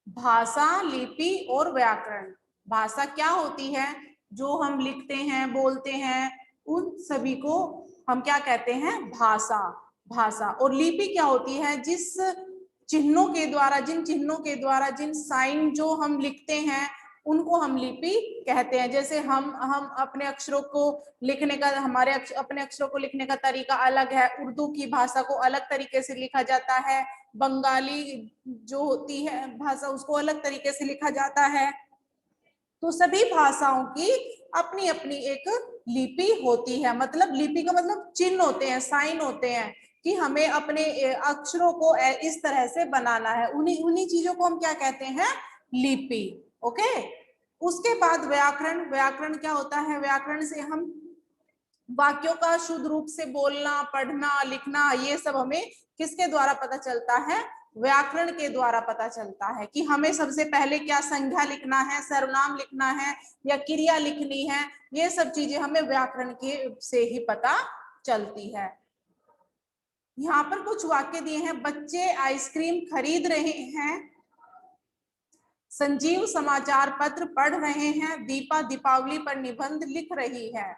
भाषा, लिपि और व्याकरण। भाषा क्या होती है? जो हम लिखते हैं, बोलते हैं, उन सभी को हम क्या कहते हैं? भाषा। भाषा। और लिपि क्या होती है? जिस चिन्हों के द्वारा, जिन चिन्हों के द्वारा, जिन साइन जो हम लिखते हैं, उनको हम लिपि कहते हैं। जैसे हम अपने अक्षरों को लिखने का, हमारे अपने अक्षरों को लिखने का तरीका अलग है। उर्दू की भाषा को अलग तरीके से लिखा जाता है, बंगाली जो होती है भाषा उसको अलग तरीके से लिखा जाता है। तो सभी भाषाओं की अपनी अपनी एक लिपि होती है। मतलब लिपि का मतलब चिन्ह होते हैं, साइन होते हैं कि हमें अपने अक्षरों को इस तरह से बनाना है। उन्हीं उन्हीं चीजों को हम क्या कहते हैं? लिपि। ओके। उसके बाद व्याकरण। व्याकरण क्या होता है? व्याकरण से हम वाक्यों का शुद्ध रूप से बोलना, पढ़ना, लिखना, ये सब हमें किसके द्वारा पता चलता है? व्याकरण के द्वारा पता चलता है कि हमें सबसे पहले क्या संज्ञा लिखना है, सर्वनाम लिखना है या क्रिया लिखनी है। ये सब चीजें हमें व्याकरण के से ही पता चलती है। यहाँ पर कुछ वाक्य दिए हैं। बच्चे आइसक्रीम खरीद रहे हैं, संजीव समाचार पत्र पढ़ रहे हैं, दीपा दीपावली पर निबंध लिख रही है।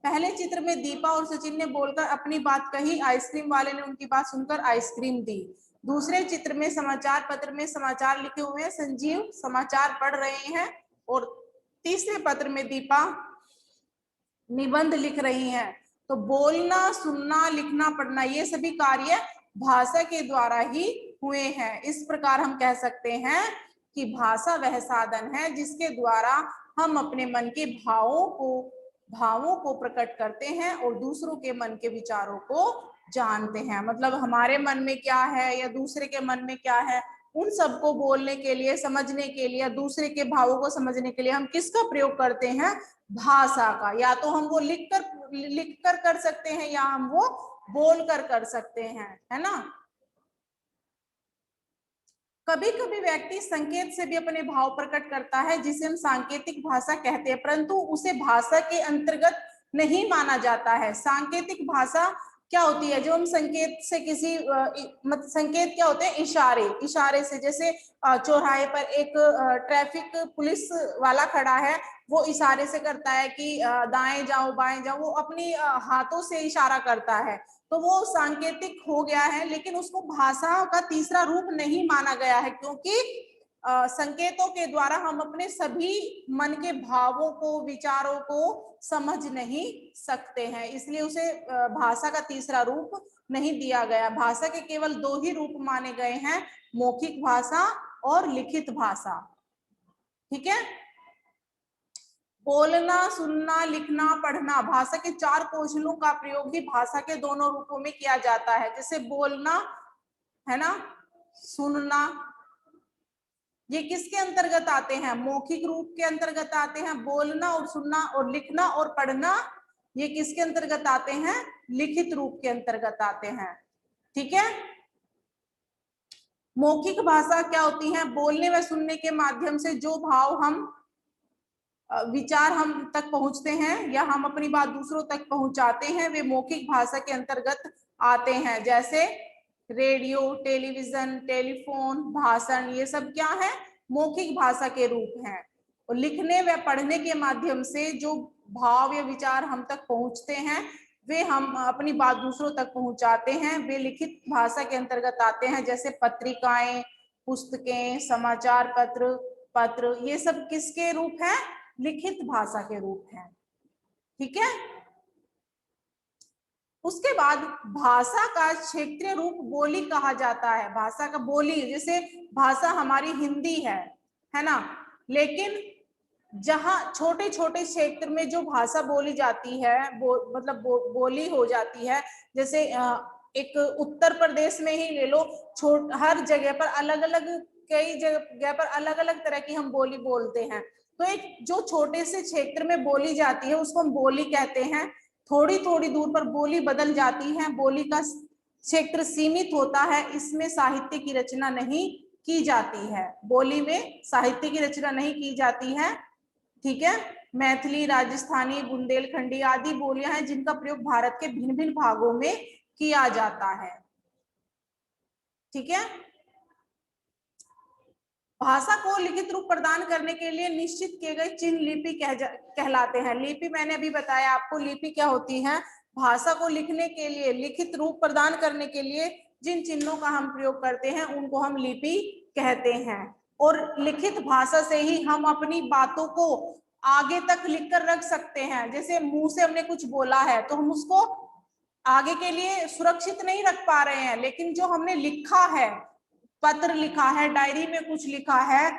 पहले चित्र में दीपा और सचिन ने बोलकर अपनी बात कही, आइसक्रीम वाले ने उनकी बात सुनकर आइसक्रीम दी। दूसरे चित्र में समाचार पत्र में समाचार लिखे हुए हैं, संजीव समाचार पढ़ रहे हैं, और तीसरे पत्र में दीपा निबंध लिख रही हैं। तो बोलना, सुनना, लिखना, पढ़ना, ये सभी कार्य भाषा के द्वारा ही हुए हैं। इस प्रकार हम कह सकते हैं कि भाषा वह साधन है जिसके द्वारा हम अपने मन के भावों को प्रकट करते हैं और दूसरों के मन के विचारों को जानते हैं। मतलब हमारे मन में क्या है या दूसरे के मन में क्या है, उन सबको बोलने के लिए, समझने के लिए, दूसरे के भावों को समझने के लिए हम किसका प्रयोग करते हैं? भाषा का। या तो हम वो लिख कर कर सकते हैं या हम वो बोल कर सकते हैं, है ना। कभी कभी व्यक्ति संकेत से भी अपने भाव प्रकट करता है जिसे हम सांकेतिक भाषा कहते हैं, परंतु उसे भाषा के अंतर्गत नहीं माना जाता है। सांकेतिक भाषा क्या होती है? जो हम संकेत से किसी संकेत क्या होते हैं? इशारे। इशारे से, जैसे चौराहे पर एक ट्रैफिक पुलिस वाला खड़ा है, वो इशारे से करता है कि दाएं जाओ, बाएं जाओ, वो अपनी हाथों से इशारा करता है। तो वो सांकेतिक हो गया है, लेकिन उसको भाषा का तीसरा रूप नहीं माना गया है, क्योंकि संकेतों के द्वारा हम अपने सभी मन के भावों को, विचारों को समझ नहीं सकते हैं, इसलिए उसे भाषा का तीसरा रूप नहीं दिया गया। भाषा के केवल दो ही रूप माने गए हैं, मौखिक भाषा और लिखित भाषा। ठीक है। बोलना, सुनना, लिखना, पढ़ना, भाषा के चार कौशलों का प्रयोग भी भाषा के दोनों रूपों में किया जाता है। जैसे बोलना, है ना, सुनना, ये किसके अंतर्गत आते हैं? मौखिक रूप के अंतर्गत आते हैं। बोलना और सुनना और लिखना और पढ़ना, ये किसके अंतर्गत आते हैं? लिखित रूप के अंतर्गत आते हैं। ठीक है। मौखिक भाषा क्या होती है? बोलने व सुनने के माध्यम से जो भाव हम विचार हम तक पहुंचते हैं या हम अपनी बात दूसरों तक पहुंचाते हैं, वे मौखिक भाषा के अंतर्गत आते हैं। जैसे रेडियो, टेलीविजन, टेलीफोन, भाषण, ये सब क्या है? मौखिक भाषा के रूप हैं। और लिखने व पढ़ने के माध्यम से जो भाव या विचार हम तक पहुंचते हैं, वे हम अपनी बात दूसरों तक पहुंचाते हैं, वे लिखित भाषा के अंतर्गत आते हैं। जैसे पत्रिकाएं, पुस्तकें, समाचार पत्र, ये सब किसके रूप हैं? लिखित भाषा के रूप हैं। ठीक है। उसके बाद भाषा का क्षेत्रीय रूप बोली कहा जाता है। भाषा का बोली, जैसे भाषा हमारी हिंदी है ना, लेकिन जहां छोटे छोटे क्षेत्र में जो भाषा बोली जाती है, मतलब बोली हो जाती है, जैसे एक उत्तर प्रदेश में ही ले लो, हर जगह पर अलग अलग, कई जगह पर अलग अलग तरह की हम बोली बोलते हैं। तो एक जो छोटे से क्षेत्र में बोली जाती है उसको हम बोली कहते हैं। थोड़ी थोड़ी दूर पर बोली बदल जाती है, बोली का क्षेत्र सीमित होता है, इसमें साहित्य की रचना नहीं की जाती है। बोली में साहित्य की रचना नहीं की जाती है। ठीक है। मैथिली, राजस्थानी, बुंदेलखंडी आदि बोलियां हैं जिनका प्रयोग भारत के भिन्न भिन्न भागों में किया जाता है। ठीक है। भाषा को लिखित रूप प्रदान करने के लिए निश्चित किए गए चिन्ह लिपि कहलाते हैं। लिपि मैंने अभी बताया आपको, लिपि क्या होती है? भाषा को लिखने के लिए, लिखित रूप प्रदान करने के लिए जिन चिन्हों का हम प्रयोग करते हैं उनको हम लिपि कहते हैं। और लिखित भाषा से ही हम अपनी बातों को आगे तक लिखकर रख सकते हैं। जैसे मुंह से हमने कुछ बोला है तो हम उसको आगे के लिए सुरक्षित नहीं रख पा रहे हैं, लेकिन जो हमने लिखा है, पत्र लिखा है, डायरी में कुछ लिखा है,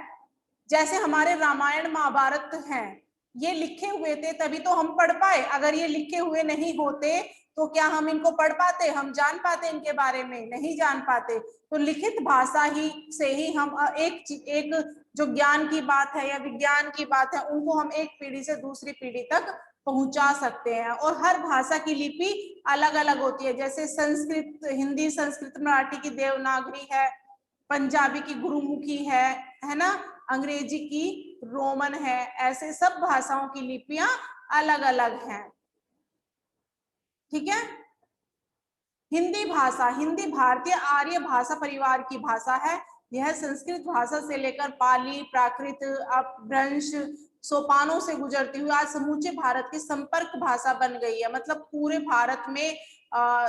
जैसे हमारे रामायण महाभारत हैं, ये लिखे हुए थे तभी तो हम पढ़ पाए। अगर ये लिखे हुए नहीं होते तो क्या हम इनको पढ़ पाते, हम जान पाते इनके बारे में? नहीं जान पाते। तो लिखित भाषा ही से ही हम एक जो ज्ञान की बात है या विज्ञान की बात है उनको हम एक पीढ़ी से दूसरी पीढ़ी तक पहुंचा सकते हैं। और हर भाषा की लिपि अलग अलग होती है। जैसे संस्कृत, हिंदी, संस्कृत, मराठी की देवनागरी है, पंजाबी की गुरुमुखी है ना, अंग्रेजी की रोमन है। ऐसे सब भाषाओं की लिपियां अलग अलग हैं। ठीक है। हिंदी भाषा, हिंदी भारतीय आर्य भाषा परिवार की भाषा है। यह संस्कृत भाषा से लेकर पाली, प्राकृत, अपभ्रंश सोपानों से गुजरती हुई आज समूचे भारत की संपर्क भाषा बन गई है। मतलब पूरे भारत में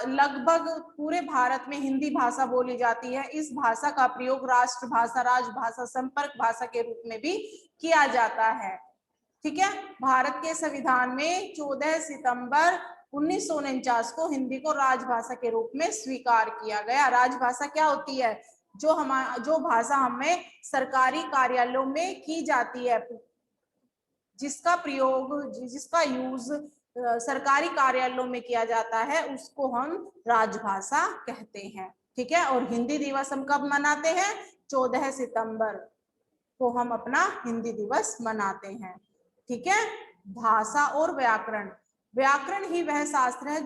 लगभग पूरे भारत में हिंदी भाषा बोली जाती है। इस भाषा का प्रयोग राष्ट्रभाषा, राजभाषा, संपर्क भाषा के रूप में भी किया जाता है। ठीक है। भारत के संविधान में 14 सितंबर 1949 को हिंदी को राजभाषा के रूप में स्वीकार किया गया। राजभाषा क्या होती है? जो भाषा हमें सरकारी कार्यालयों में की जाती है, जिसका प्रयोग, जिसका यूज सरकारी कार्यालयों में किया जाता है, उसको हम राजभाषा कहते हैं। ठीक है। और हिंदी दिवस हम कब मनाते हैं? 14 सितंबर को हम अपना हिंदी दिवस मनाते हैं। ठीक है। भाषा और व्याकरण, व्याकरण ही वह शास्त्र है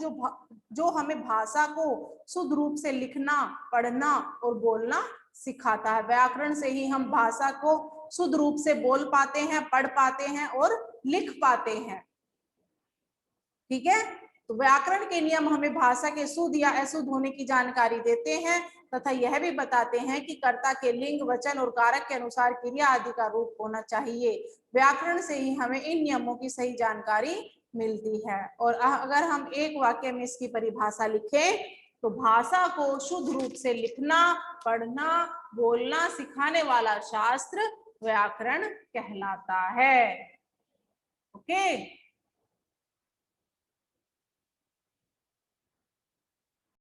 जो हमें भाषा को शुद्ध रूप से लिखना, पढ़ना और बोलना सिखाता है। व्याकरण से ही हम भाषा को शुद्ध रूप से बोल पाते हैं, पढ़ पाते हैं और लिख पाते हैं। ठीक है। तो व्याकरण के नियम हमें भाषा के शुद्ध या अशुद्ध होने की जानकारी देते हैं तथा यह भी बताते हैं कि कर्ता के लिंग, वचन और कारक के अनुसार क्रिया आदि का रूप होना चाहिए। व्याकरण से ही हमें इन नियमों की सही जानकारी मिलती है। और अगर हम एक वाक्य में इसकी परिभाषा लिखें तो भाषा को शुद्ध रूप से लिखना, पढ़ना, बोलना सिखाने वाला शास्त्र व्याकरण कहलाता है। ओके।